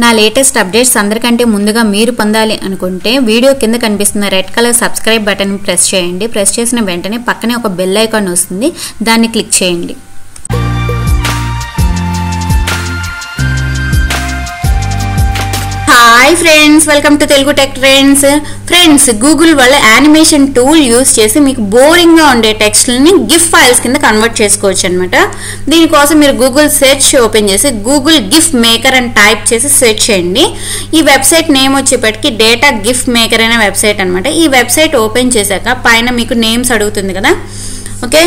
నా latest updates అందరికంటే ముందుగా మీరు పొందాలి అనుకుంటే వీడియో కింద కనిపిస్తున్న red colour subscribe button press చేయండి. ప్రెస్ చేసిన వెంటనే పక్కనే ఒక బెల్ ఐకాన్ వస్తుంది, దాన్ని క్లిక్ చేయండి. Hi friends, welcome to Telugu tech trends. Friends, Google వాళ్ళ యానిమేషన్ టూల్ యూస్ చేసి మీకు బోరింగ్గా ఉండే టెక్స్ట్ని గిఫ్ ఫైల్స్ కింద కన్వర్ట్ చేసుకోవచ్చు అనమాట. దీనికోసం మీరు గూగుల్ సెర్చ్ ఓపెన్ చేసి గూగుల్ గిఫ్ మేకర్ అని టైప్ చేసి సెర్చ్ చేయండి. ఈ వెబ్సైట్ నేమ్ వచ్చేప్పటికి డేటా గిఫ్ మేకర్ అనే వెబ్సైట్ అనమాట. ఈ వెబ్సైట్ ఓపెన్ చేశాక పైన మీకు నేమ్స్ అడుగుతుంది కదా, okay,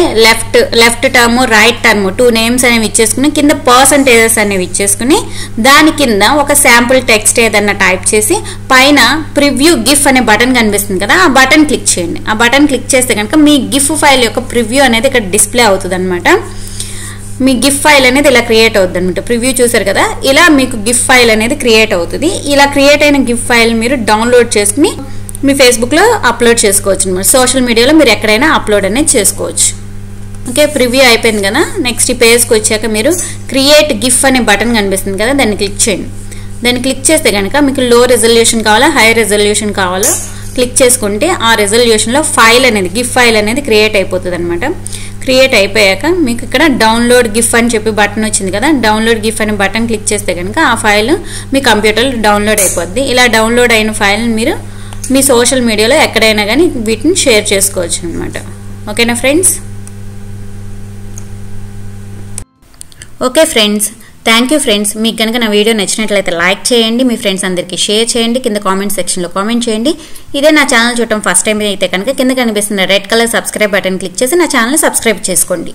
left term right term 2 names అనేవి ఇచ్చేసుకుని కింద పర్సంటేజెస్ అనేవి ఇచ్చేసుకుని దాని కింద ఒక శాంపుల్ టెక్స్ట్ ఏదన్నా టైప్ చేసి పైన ప్రివ్యూ గిఫ్ అనే బటన్ కనిపిస్తుంది కదా, ఆ బటన్ క్లిక్ చేయండి. ఆ బటన్ క్లిక్ చేస్తే కనుక మీ గిఫ్ ఫైల్ యొక్క ప్రివ్యూ అనేది ఇక్కడ డిస్ప్లే అవుతుంది అనమాట. మీ గిఫ్ ఫైల్ అనేది ఇలా క్రియేట్ అవుతుంది అనమాట. ప్రివ్యూ చూసారు కదా, ఇలా మీకు గిఫ్ ఫైల్ అనేది క్రియేట్ అవుతుంది. ఇలా క్రియేట్ అయిన గిఫ్ ఫైల్ మీరు డౌన్లోడ్ చేసుకుని మీ ఫేస్బుక్లో అప్లోడ్ చేసుకోవచ్చు అనమాట. సోషల్ మీడియాలో మీరు ఎక్కడైనా అప్లోడ్ అనేది చేసుకోవచ్చు. ఓకే, ప్రివ్యూ అయిపోయింది కదా. నెక్స్ట్ ఈ పేజ్కి వచ్చాక మీరు క్రియేట్ గిఫ్ అనే బటన్ కనిపిస్తుంది కదా, దాన్ని క్లిక్ చేయండి. దాన్ని క్లిక్ చేస్తే కనుక మీకు లో రెజల్యూషన్ కావాలా హై రెజల్యూషన్ కావాలో క్లిక్ చేసుకుంటే ఆ రెజల్యూషన్లో ఫైల్ అనేది గిఫ్ ఫైల్ అనేది క్రియేట్ అయిపోతుంది అనమాట. క్రియేట్ అయిపోయాక మీకు ఇక్కడ డౌన్లోడ్ గిఫ్ అని చెప్పి బటన్ వచ్చింది కదా, డౌన్లోడ్ గిఫ్ అనే బటన్ క్లిక్ చేస్తే కనుక ఆ ఫైల్ మీ కంప్యూటర్లో డౌన్లోడ్ అయిపోద్ది. ఇలా డౌన్లోడ్ అయిన ఫైల్ని మీరు మీ సోషల్ మీడియాలో ఎక్కడైనా కానీ వీటిని షేర్ చేసుకోవచ్చు అనమాట. ఓకేనా friends? Okay friends, thank you friends. మీకు కనుక నా వీడియో నచ్చినట్లయితే లైక్ చేయండి, మీ ఫ్రెండ్స్ అందరికీ షేర్ చేయండి, కింద కామెంట్ సెక్షన్లో కామెంట్ చేయండి. ఇదే నా ఛానల్ చూడటం ఫస్ట్ టైం అయితే కనుక కింద కనిపిస్తున్న red colour subscribe button click చేసి నా ఛానల్ని సబ్స్క్రైబ్ చేసుకోండి.